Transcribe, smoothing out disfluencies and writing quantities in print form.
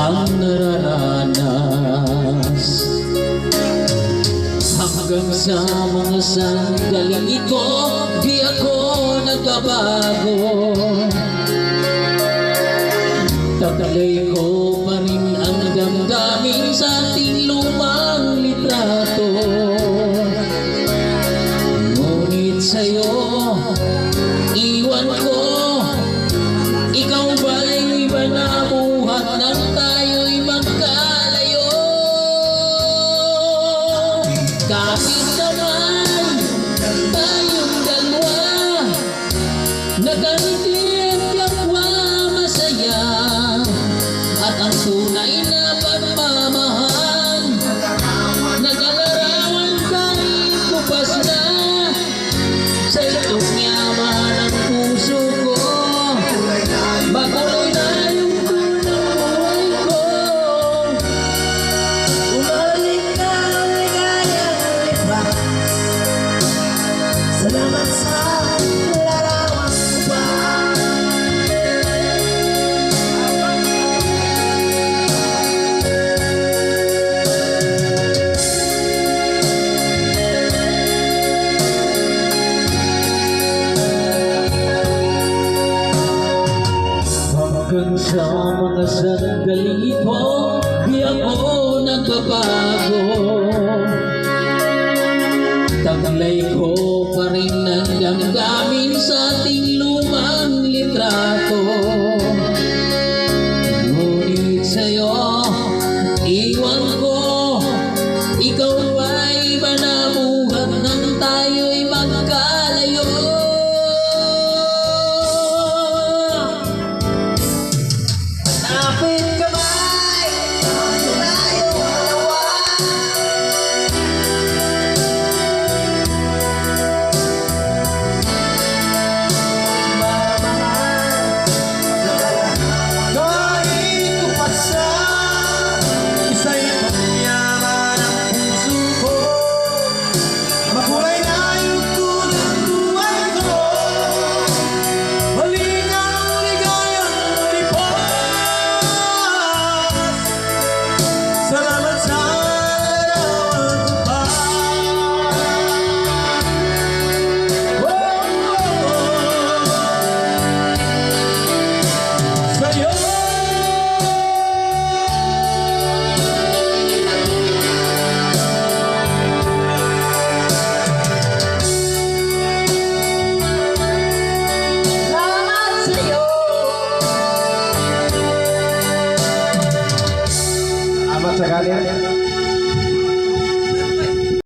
ang nararanas. Hanggang sa mga sanggaling ito, di ako nagbabago. Taglay ko pa rin ang damdamin sa ating lumang litrato. Ngunit sa'yo, iwan ko, ikaw ba'y iba na buhat nang tayo'y magkalayo? Kahit naman tayong dalawa, naganiti at yakwa masaya, at ang tunay na pagmamahal, nag-alarawan kahit kupas na sa itong yaman ang puso ko. Makulay na yung tunang buhay ko. Umalik na ang ligayang lipa. Salamat sa larawan mo pa. Hanggang sa mga sandali ito, di ako nagbabago. Taglay ko pa rin ang damdamin sa ating lumang litrato. Ngunit sa'yo, iwan ko, ikaw ba'y iba na buhat nang tayo'y magkalayo? Kapit kamay, tayo dalawa. Kahit kupas sa isa itong yaman ang puso ko. Makulay na yung tunang buhay ko. Balik ang ligayang lipas. Salamat sa larawan mo pa. Sa'yo. Salamat sa'yo. Amat sekali.